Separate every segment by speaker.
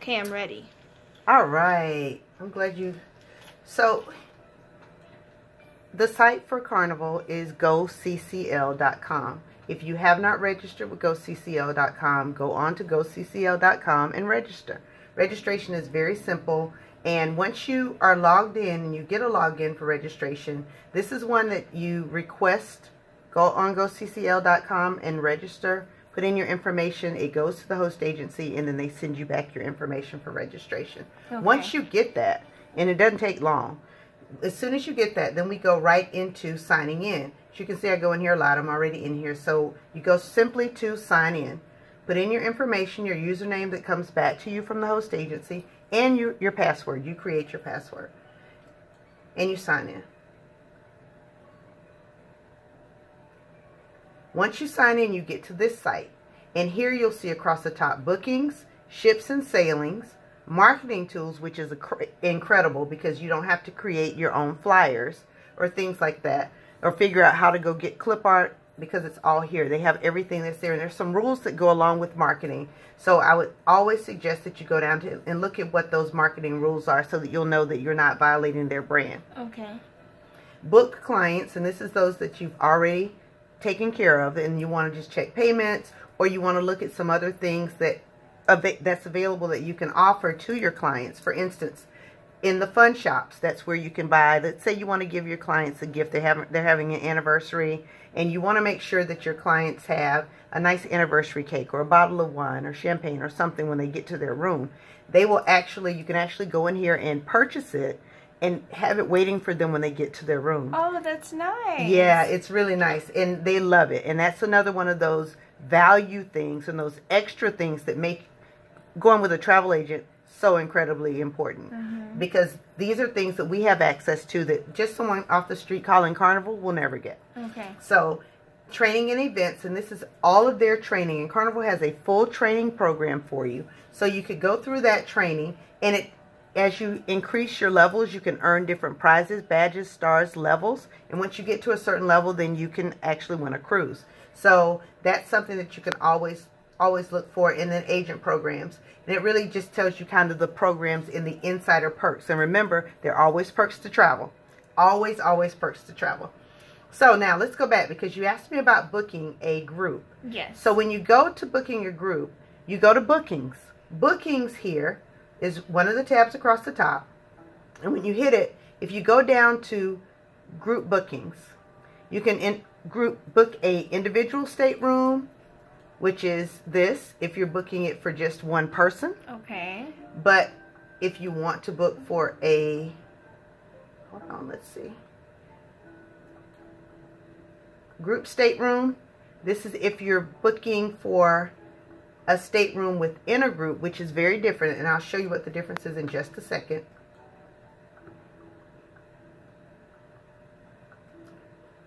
Speaker 1: Okay, I'm ready.
Speaker 2: All right. I'm glad you... So, the site for Carnival is goccl.com. If you have not registered with goccl.com, go on to goccl.com and register. Registration is very simple. And once you are logged in and you get a login for registration, this is one that you request. Go on goccl.com and register. Put in your information. It goes to the host agency, and then they send you back your information for registration. Okay. Once you get that, and it doesn't take long, as soon as you get that, then we go right into signing in. As you can see, I go in here a lot. I'm already in here. So you go simply to sign in. Put in your information, your username that comes back to you from the host agency, and your password. You create your password. And you sign in. Once you sign in, you get to this site. And here you'll see across the top, bookings, ships and sailings, marketing tools, which is incredible because you don't have to create your own flyers or things like that, or figure out how to go get clip art, because it's all here. They have everything that's there, and there's some rules that go along with marketing. So I would always suggest that you go down to and look at what those marketing rules are so that you'll know that you're not violating their brand. Okay. Book clients, and this is those that you've already taken care of, and you want to just check payments, or you want to look at some other things that's available that you can offer to your clients. For instance, in the fun shops, that's where you can buy. Let's say you want to give your clients a gift. They're having an anniversary, and you want to make sure that your clients have a nice anniversary cake or a bottle of wine or champagne or something when they get to their room. You can actually go in here and purchase it and have it waiting for them when they get to their room.
Speaker 1: Oh, that's nice.
Speaker 2: Yeah, it's really nice, and they love it. And that's another one of those value things and those extra things that make going with a travel agent so incredibly important. Because these are things that we have access to that just someone off the street calling Carnival will never get. Okay. So, training and events, and this is all of their training. And Carnival has a full training program for you. So you could go through that training, and as you increase your levels, you can earn different prizes, badges, stars, levels. And once you get to a certain level, then you can actually win a cruise. So that's something that you can always look for in the agent programs. And it really just tells you kind of the programs in the insider perks. And remember, there are always perks to travel. Always, always perks to travel. So now let's go back, because you asked me about booking a group. Yes. So when you go to booking your group, you go to bookings. Bookings here is one of the tabs across the top. And when you hit it, if you go down to group bookings, you can book a individual stateroom, which is this, if you're booking it for just one person. Okay. But if you want to book for hold on, let's see. Group stateroom, this is if you're booking for a stateroom within a group, which is very different, and I'll show you what the difference is in just a second.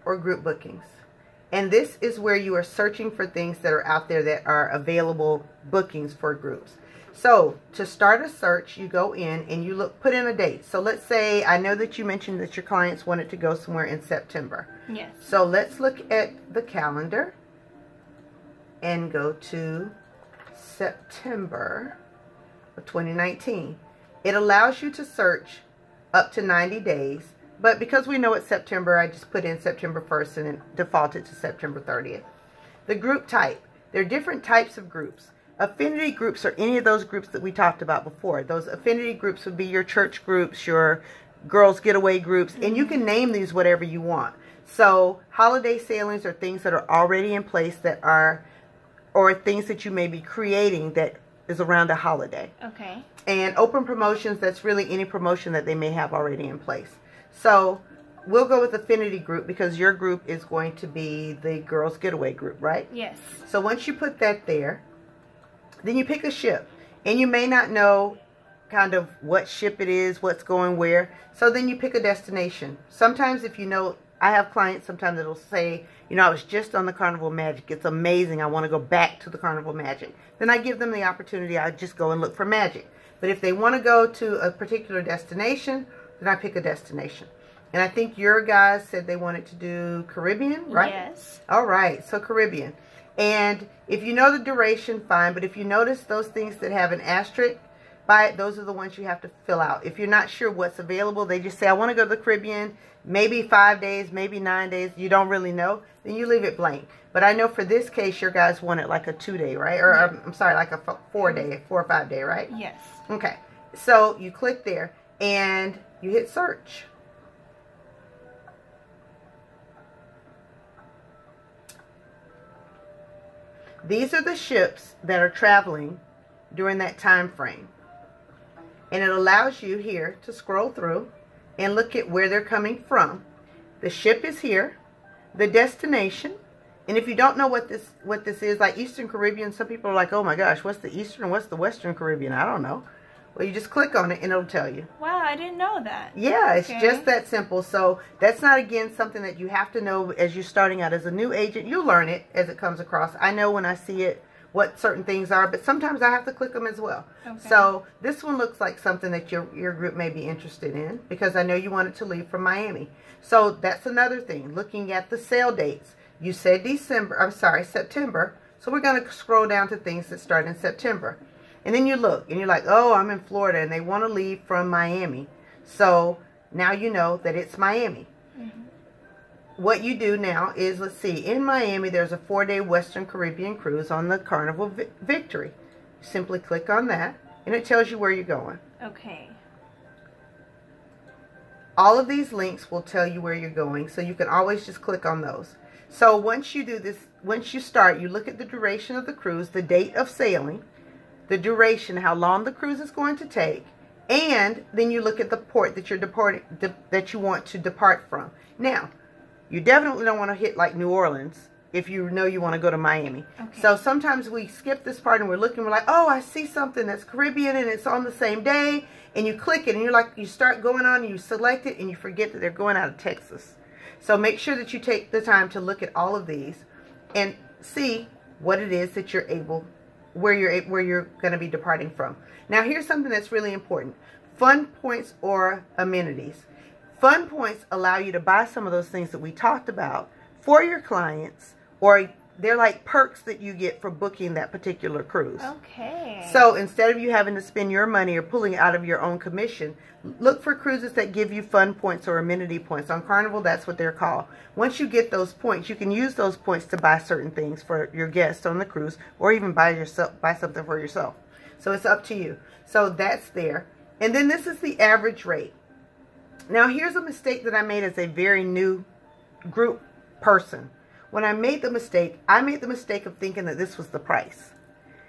Speaker 2: Or group bookings. And this is where you are searching for things that are out there that are available bookings for groups. So to start a search, you go in and you put in a date. So let's say, I know that you mentioned that your clients wanted to go somewhere in September. Yes. So let's look at the calendar and go to September of 2019. It allows you to search up to 90 days. But because we know it's September, I just put in September 1st and then defaulted to September 30th. The group type. There are different types of groups. Affinity groups are any of those groups that we talked about before. Those affinity groups would be your church groups, your girls getaway groups, and you can name these whatever you want. So holiday sailings are things that are already in place that are, or things that you may be creating that is around a holiday. Okay. And open promotions, that's really any promotion that they may have already in place. So we'll go with affinity group because your group is going to be the girls getaway group, right? Yes. So once you put that there, then you pick a ship. And you may not know kind of what ship it is, what's going where. So then you pick a destination. Sometimes if you know, I have clients sometimes that'll say, you know, I was just on the Carnival Magic. It's amazing. I want to go back to the Carnival Magic. Then I give them the opportunity. I just go and look for Magic. But if they want to go to a particular destination, then I pick a destination. And I think your guys said they wanted to do Caribbean, right? Yes. All right, so Caribbean. And if you know the duration, fine. But if you notice those things that have an asterisk, buy it, those are the ones you have to fill out. If you're not sure what's available, they just say, I want to go to the Caribbean, maybe 5 days, maybe 9 days. You don't really know, then you leave it blank. But I know for this case, your guys want it like a 2-day, right? Or I'm sorry, like a 4-day, 4 or 5 day, right?
Speaker 1: Yes.
Speaker 2: Okay. So you click there and you hit search. These are the ships that are traveling during that time frame. And it allows you here to scroll through and look at where they're coming from. The ship is here, the destination, and if you don't know what this is, like Eastern Caribbean, some people are like, oh my gosh, what's the Eastern, what's the Western Caribbean? I don't know. Well, you just click on it and it'll tell you.
Speaker 1: Wow, I didn't know that.
Speaker 2: Yeah, it's just that simple. So that's not, again, something that you have to know as you're starting out as a new agent. You'll learn it as it comes across. I know when I see it what certain things are, but sometimes I have to click them as well. Okay. So this one looks like something that your group may be interested in, because I know you wanted to leave from Miami. So that's another thing, looking at the sale dates. You said September. So we're going to scroll down to things that start in September. And then you look and you're like, oh, I'm in Florida and they want to leave from Miami. So now you know that it's Miami. Mm-hmm. What you do now is, let's see, in Miami, there's a 4-day Western Caribbean cruise on the Carnival Victory. Simply click on that, and it tells you where you're going.
Speaker 1: Okay.
Speaker 2: All of these links will tell you where you're going, so you can always just click on those. So once you do this, once you start, you look at the duration of the cruise, the date of sailing, the duration, how long the cruise is going to take, and then you look at the port that you're departing, that you want to depart from. Now, you definitely don't want to hit like New Orleans if you know you want to go to Miami. Okay. So sometimes we skip this part and we're looking, we're like, oh, I see something that's Caribbean and it's on the same day, and you click it and you're like, you start going on and you select it and you forget that they're going out of Texas. So make sure that you take the time to look at all of these and see what it is that you're able, where you're going to be departing from. Now here's something that's really important. Fun points or amenities. Fun points allow you to buy some of those things that we talked about for your clients, or they're like perks that you get for booking that particular cruise.
Speaker 1: Okay.
Speaker 2: So instead of you having to spend your money or pulling it out of your own commission, look for cruises that give you fun points or amenity points. On Carnival, that's what they're called. Once you get those points, you can use those points to buy certain things for your guests on the cruise, or even buy something for yourself. So it's up to you. So that's there. And then this is the average rate. Now, here's a mistake that I made as a very new group person. When I made the mistake of thinking that this was the price.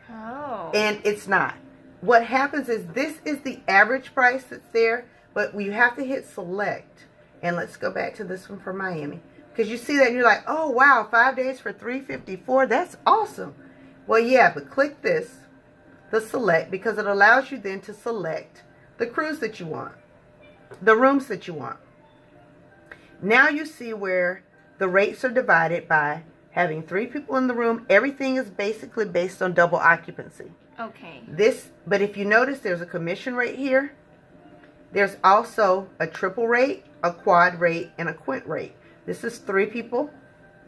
Speaker 1: Oh.
Speaker 2: And it's not. What happens is this is the average price that's there, but you have to hit select. And let's go back to this one for Miami. Because you see that and you're like, oh, wow, 5 days for $354. That's awesome. Well, yeah, but click this, the select, because it allows you then to select the cruise that you want. The rooms that you want. Now you see where the rates are divided by having 3 people in the room. Everything is basically based on double occupancy.
Speaker 1: Okay.
Speaker 2: But if you notice, there's a commission rate here. There's also a triple rate, a quad rate, and a quint rate. This is 3 people,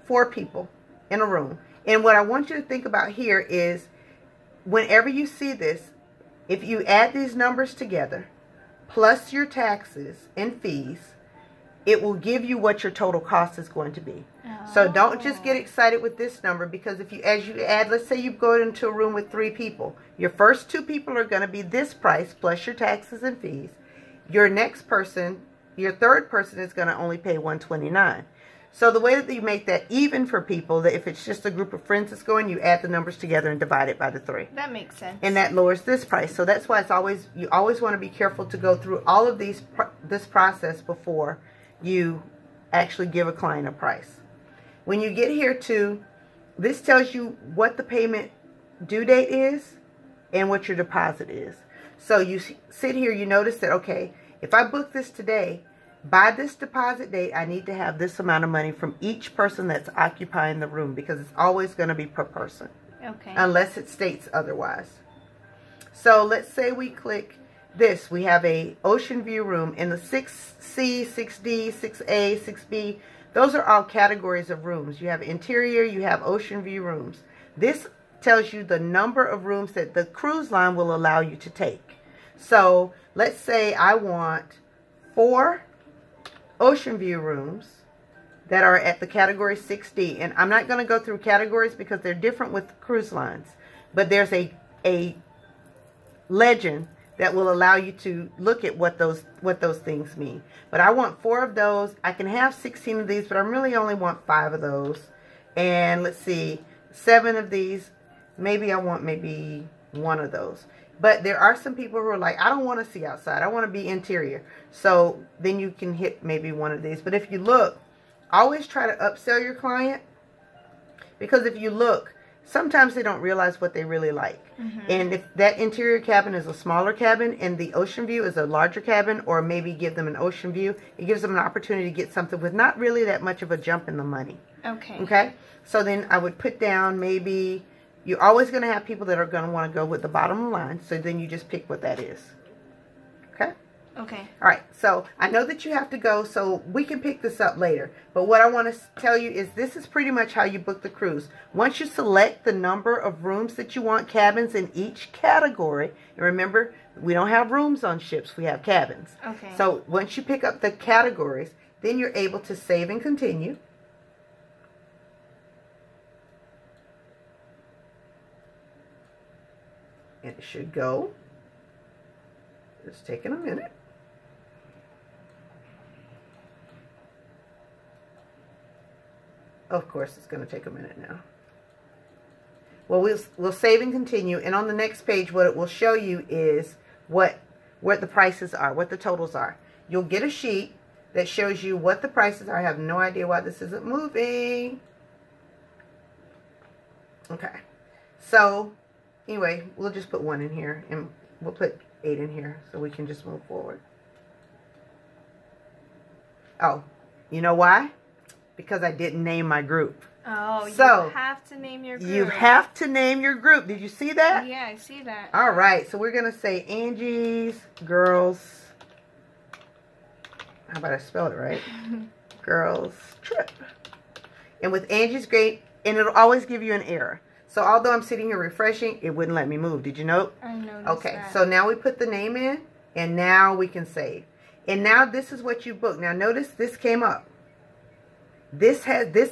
Speaker 2: 4 people in a room. And what I want you to think about here is, whenever you see this, if you add these numbers together, plus your taxes and fees, it will give you what your total cost is going to be. Oh. So don't just get excited with this number, because if you, as you add, let's say you go into a room with 3 people, your first 2 people are going to be this price plus your taxes and fees. Your next person, your third person, is going to only pay $129. So the way that you make that even for people, that if it's just a group of friends that's going, you add the numbers together and divide it by the 3.
Speaker 1: That makes sense.
Speaker 2: And that lowers this price. So that's why it's always, you always want to be careful to go through all of this process before you actually give a client a price. When you get here to, this tells you what the payment due date is and what your deposit is. So you sit here, you notice that, okay, if I book this today, by this deposit date, I need to have this amount of money from each person that's occupying the room, because it's always going to be per person.
Speaker 1: Okay.
Speaker 2: Unless it states otherwise. So let's say we click this. We have a ocean view room in the 6C, 6D, 6A, 6B. Those are all categories of rooms. You have interior, you have ocean view rooms. This tells you the number of rooms that the cruise line will allow you to take. So let's say I want 4 ocean view rooms that are at the category 6D. And I'm not going to go through categories because they're different with cruise lines. But there's a legend that will allow you to look at what those things mean. But I want 4 of those. I can have 16 of these, but I really only want 5 of those. And let's see, 7 of these. Maybe I want maybe 1 of those. But there are some people who are like, I don't want to see outside. I want to be interior. So then you can hit maybe 1 of these. But if you look, always try to upsell your client. Because if you look, sometimes they don't realize what they really like. And if that interior cabin is a smaller cabin and the ocean view is a larger cabin, or maybe give them an ocean view, it gives them an opportunity to get something with not really that much of a jump in the money. Okay. So then I would put down maybe, you're always going to have people that are going to want to go with the bottom line. So then you just pick what that is. Okay.
Speaker 1: Okay.
Speaker 2: All right. So I know that you have to go, so we can pick this up later. But what I want to tell you is this is pretty much how you book the cruise. Once you select the number of rooms that you want, cabins in each category, and remember, we don't have rooms on ships, we have cabins.
Speaker 1: Okay.
Speaker 2: So once you pick up the categories, then you're able to save and continue. And it should go. It's taking a minute. Of course, it's going to take a minute now. Well, we'll save and continue. And on the next page, what it will show you is what the prices are, what the totals are. You'll get a sheet that shows you what the prices are. I have no idea why this isn't moving. Okay. So, anyway, we'll just put 1 in here. And we'll put 8 in here so we can just move forward. Oh, you know why? Because I didn't name my group.
Speaker 1: Oh,
Speaker 2: so
Speaker 1: you have to name your group.
Speaker 2: You have to name your group. Did you see that?
Speaker 1: Yeah, I see that.
Speaker 2: All right. So we're going to say Angie's Girls. How about I spell it right? Girls Trip. And with Angie's Great, and it'll always give you an error. So although I'm sitting here refreshing, it wouldn't let me move. Did you know?
Speaker 1: I noticed
Speaker 2: Okay.
Speaker 1: that.
Speaker 2: So now we put the name in, and now we can save. And now this is what you booked. Now notice this came up. This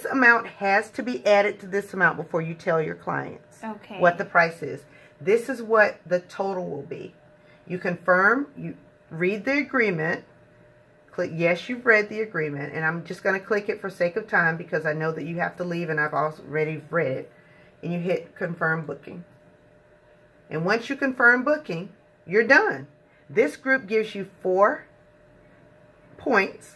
Speaker 2: amount has to be added to this amount before you tell your clients what the price is. This is what the total will be. You confirm, you read the agreement, click yes, you've read the agreement, and I'm just going to click it for sake of time because I know that you have to leave and I've already read it. And you hit confirm booking. And once you confirm booking, you're done. This group gives you 4 points.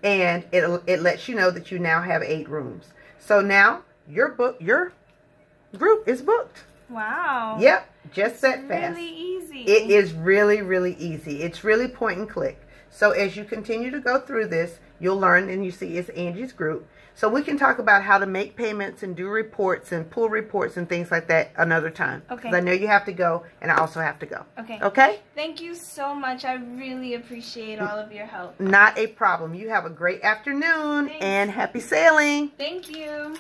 Speaker 2: And it lets you know that you now have 8 rooms. So now your group is booked.
Speaker 1: Wow.
Speaker 2: Yep, just that fast.
Speaker 1: Really easy.
Speaker 2: It is really, really easy. It's really point and click. So as you continue to go through this, you'll learn, and you see it's Angie's group. So we can talk about how to make payments and do reports and pull reports and things like that another time. Okay. Because I know you have to go, and I also have to go. Okay. Okay?
Speaker 1: Thank you so much. I really appreciate all of your help.
Speaker 2: Not a problem. You have a great afternoon.
Speaker 1: Thanks.
Speaker 2: And happy sailing.
Speaker 1: Thank you.